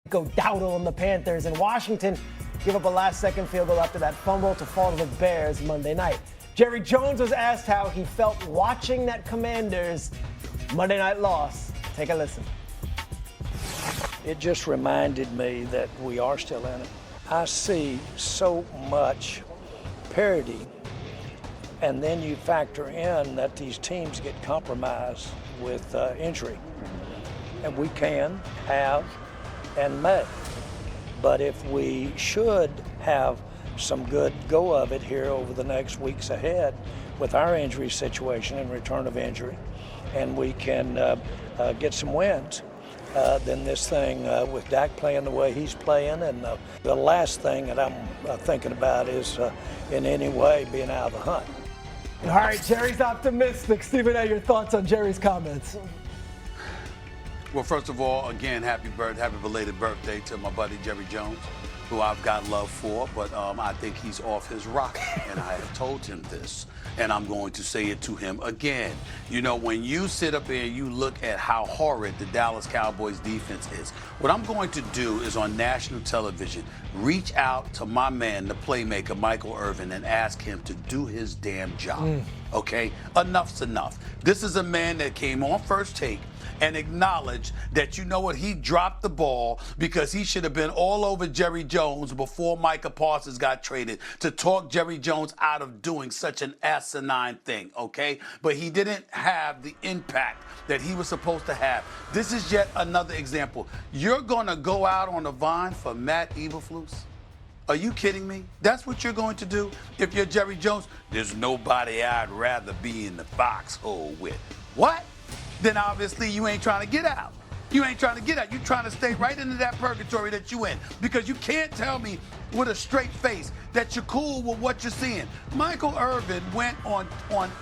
Go Dowdle on the Panthers, and Washington give up a last-second field goal after that fumble to fall to the Bears Monday night. Jerry Jones was asked how he felt watching that Commanders Monday night loss. Take a listen. It just reminded me that we are still in it. I see so much parity, and then you factor in that these teams get compromised with injury. And we can, have, and may. But if we should have some good go of it here over the next weeks ahead with our injury situation and return of injury, and we can get some wins, then this thing with Dak playing the way he's playing, and the last thing that I'm thinking about is in any way being out of the hunt. All right, Jerry's optimistic. Stephen A., your thoughts on Jerry's comments? Well, first of all, again, happy belated birthday to my buddy Jerry Jones, who I've got love for, but I think he's off his rocker, and I have told him this, and I'm going to say it to him again. You know, when you sit up there and you look at how horrid the Dallas Cowboys defense is, what I'm going to do is on national television, reach out to my man, the playmaker, Michael Irvin, and ask him to do his damn job, okay? Enough's enough. This is a man that came on First Take and acknowledge that, you know what, he dropped the ball because he should have been all over Jerry Jones before Micah Parsons got traded to talk Jerry Jones out of doing such an asinine thing, okay? But he didn't have the impact that he was supposed to have. This is yet another example. You're going to go out on the vine for Matt Eberflus? Are you kidding me? That's what you're going to do if you're Jerry Jones? There's nobody I'd rather be in the foxhole with. What? Then obviously you ain't trying to get out. You ain't trying to get out. You're trying to stay right into that purgatory that you in, because you can't tell me with a straight face that you're cool with what you're seeing. Michael Irvin went on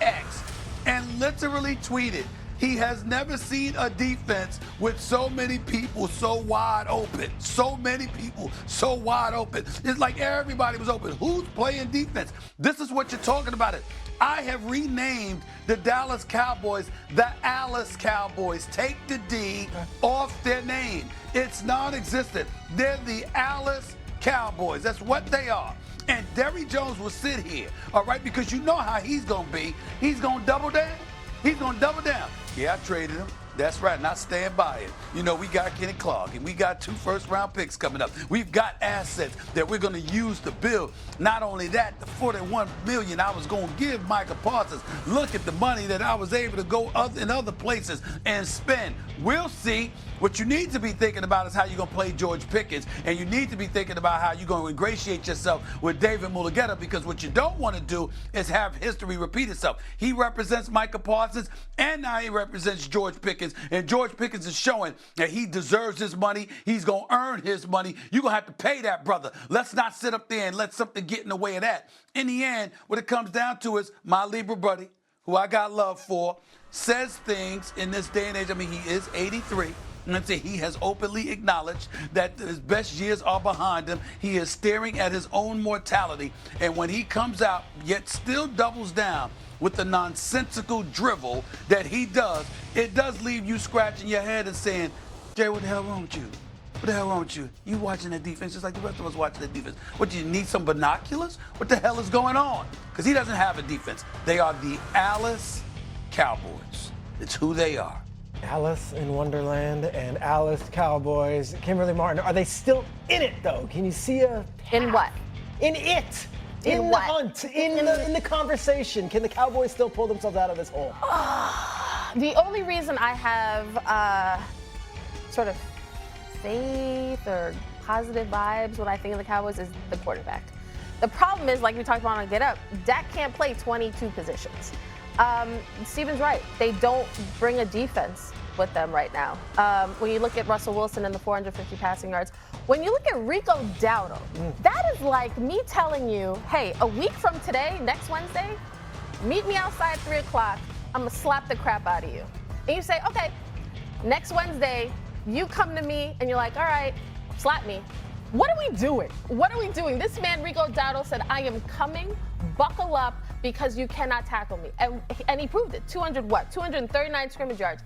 X and literally tweeted, he has never seen a defense with so many people so wide open. So many people so wide open. It's like everybody was open. Who's playing defense? This is what you're talking about. I have renamed the Dallas Cowboys the Alice Cowboys. Take the D off their name. It's non-existent. They're the Alice Cowboys. That's what they are. And Jerry Jones will sit here, all right, because you know how he's going to be. He's going to double down. He's going to double down. Yeah, I traded him. That's right, and I stand by it. You know, we got Kenny Clark, and we got 2 first-round picks coming up. We've got assets that we're going to use to build. Not only that, the $41 million I was going to give Micah Parsons. Look at the money that I was able to go in other places and spend. We'll see. What you need to be thinking about is how you're going to play George Pickens, and you need to be thinking about how you're going to ingratiate yourself with David Mulugeta, because what you don't want to do is have history repeat itself. He represents Micah Parsons, and now he represents George Pickens, and George Pickens is showing that he deserves his money. He's going to earn his money. You're going to have to pay that, brother. Let's not sit up there and let something get in the way of that. In the end, what it comes down to is my Libra buddy, who I got love for, says things in this day and age. I mean, he is 83. And he has openly acknowledged that his best years are behind him. He is staring at his own mortality. And when he comes out, yet still doubles down with the nonsensical drivel that he does, it does leave you scratching your head and saying, Jay, what the hell wrong with you? What the hell wrong with you? You watching that defense just like the rest of us watching the defense. What, do you need some binoculars? What the hell is going on? Because he doesn't have a defense. They are the Alice Cowboys. It's who they are. Alice in Wonderland and Alice Cowboys. Kimberly Martin, are they still in it, though? Can you see a path? In what? In it. In what? the hunt. In the conversation. Can the Cowboys still pull themselves out of this hole? The only reason I have sort of faith or positive vibes when I think of the Cowboys is the quarterback. The problem is, like we talked about on Get Up, Dak can't play 22 positions. Steven's right. They don't bring a defense with them right now. When you look at Russell Wilson and the 450 passing yards, when you look at Rico Dowdle, that is like me telling you, hey, a week from today, next Wednesday, meet me outside 3 o'clock. I'm going to slap the crap out of you. And you say, okay, next Wednesday, you come to me and you're like, all right, slap me. What are we doing? What are we doing? This man, Rico Dowdle, said, I am coming, buckle up, because you cannot tackle me. And he proved it. 239 scrimmage yards.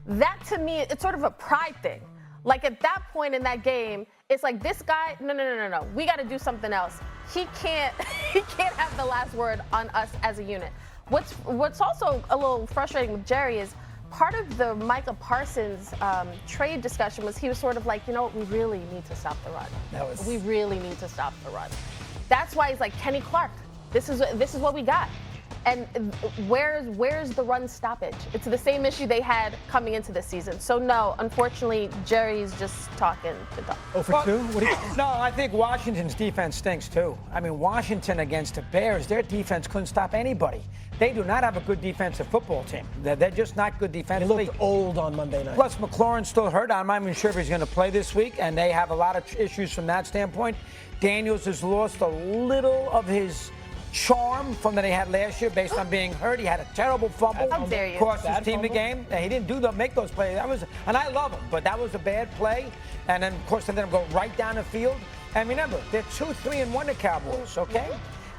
That, to me, it's sort of a pride thing. Like at that point in that game, it's like this guy, no. We got to do something else. He can't have the last word on us as a unit. What's also a little frustrating with Jerry is part of the Micah Parsons trade discussion was he was sort of like, you know what, we really need to stop the run. We really need to stop the run. That's why he's like, Kenny Clark, this is what we got. And where's the run stoppage? It's the same issue they had coming into this season. So no, unfortunately, Jerry's just talking the talk. Oh, for two? What do you? No, I think Washington's defense stinks too. I mean, Washington against the Bears, their defense couldn't stop anybody. They do not have a good defensive football team. They're just not good They defensively. looked old on Monday night. Plus, McLaurin's still hurt. I'm not even sure if he's going to play this week, and they have a lot of issues from that standpoint. Daniels has lost a little of his charm from that he had last year based on being hurt. He had a terrible fumble. How dare you. Cost his Bad team the fumble? game. He didn't make those plays. And I love him, but that was a bad play. And then, of course, they let him go right down the field. And remember, they're 2-3-1, the Cowboys, okay?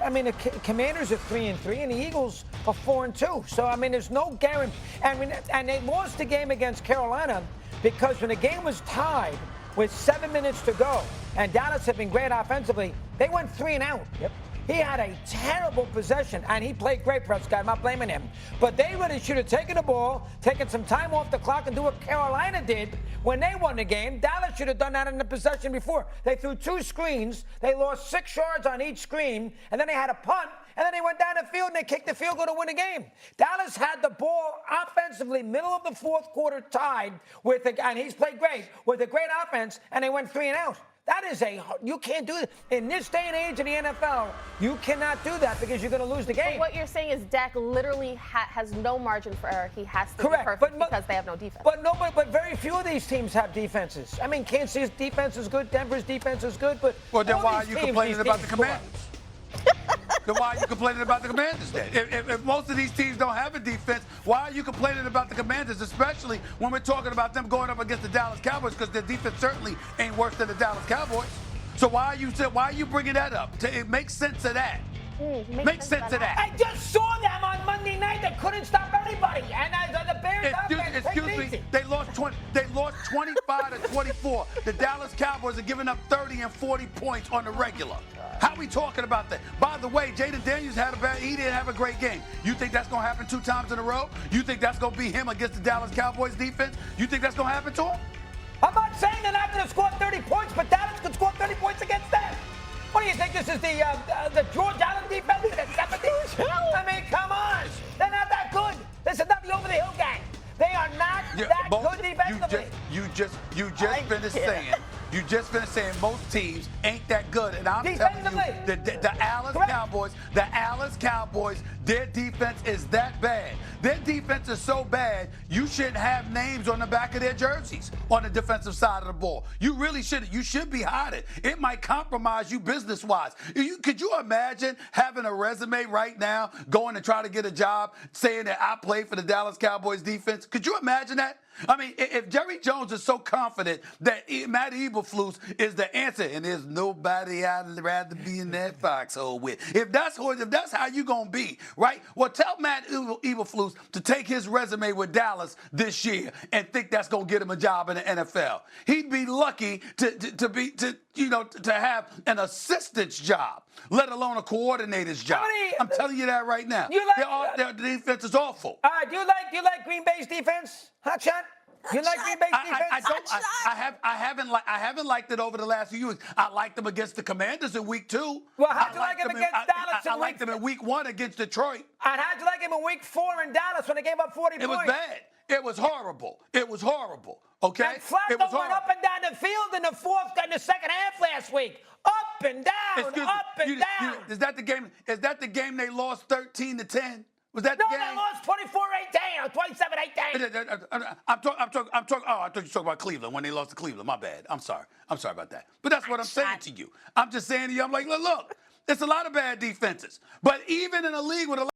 I mean, the Commanders are 3-3, and the Eagles are 4-2. So, I mean, there's no guarantee. And they lost the game against Carolina because when the game was tied with 7 minutes to go, and Dallas had been great offensively, they went 3 and out. Yep. He had a terrible possession, and he played great, Prescott. I'm not blaming him. But they really should have taken the ball, taken some time off the clock, and do what Carolina did when they won the game. Dallas should have done that in the possession before. They threw 2 screens. They lost 6 yards on each screen, and then they had a punt, and then they went down the field, and they kicked the field goal to win the game. Dallas had the ball offensively, middle of the fourth quarter, tied with, and he's played great, with a great offense, and they went 3 and out. That is you can't do it. In this day and age in the NFL, you cannot do that because you're going to lose the game. But what you're saying is Dak literally has no margin for error. He has to Correct. be perfect because they have no defense. But very few of these teams have defenses. I mean, Kansas City's defense is good. Denver's defense is good. But Well, then all why are these you teams, complaining these about the teams score. Commanders? Then why are you complaining about the Commanders then? If most of these teams don't have a defense, why are you complaining about the Commanders, especially when we're talking about them going up against the Dallas Cowboys, because their defense certainly ain't worse than the Dallas Cowboys. So why are you bringing that up? It makes sense of that. Makes sense of that. I just saw them on Monday night. They couldn't stop anybody. And the Bears Excuse me. They lost 25-24. The Dallas Cowboys are giving up 30 and 40 points on the regular. How are we talking about that? By the way, Jayden Daniels he didn't have a great game. You think that's going to happen 2 times in a row? You think that's going to be him against the Dallas Cowboys defense? You think that's going to happen to him? I'm not saying they're not going to score 30 points, but Dallas could score 30 points against them. What do you think? This is the George Allen defense in the 70s? I mean, come on. They're not that good. This is not the over-the-hill gang. They are not that good defensively. You just finished saying most teams ain't that good, and I'm telling you, the Dallas Cowboys, their defense is that bad. Their defense is so bad, you shouldn't have names on the back of their jerseys on the defensive side of the ball. You really shouldn't. You should be hiding. It might compromise you business-wise. Could you imagine having a resume right now, going to try to get a job, saying that I played for the Dallas Cowboys defense? Could you imagine that? I mean, if Jerry Jones is so confident that Matt Eberflus is the answer, and there's nobody I'd rather be in that foxhole with. If that's how you gonna be, right? Well, tell Matt Eberflus to take his resume with Dallas this year and think that's gonna get him a job in the NFL. He'd be lucky to have an assistant's job, let alone a coordinator's job. I'm telling you that right now. Their defense is awful. All right, do you like Green Bay's defense? Hot shot? You like Green Bay's defense? I haven't liked it over the last few years. I liked them against the Commanders in week 2. Well, how'd you like them against Dallas? I liked them in week 1 against Detroit. And how'd you like him in week 4 in Dallas when they gave up 40 points? It was bad. It was horrible. Okay? And Flacco went up and down the field in the second half last week. Up and down, down. Is that the game they lost 13-10? Was that the game? No, they lost 24-18 or 27-18. I thought you were talking about Cleveland when they lost to Cleveland. My bad. I'm sorry about that. But that's what I'm saying to you. I'm just saying to you, I'm like, look, it's a lot of bad defenses. But even in a league with a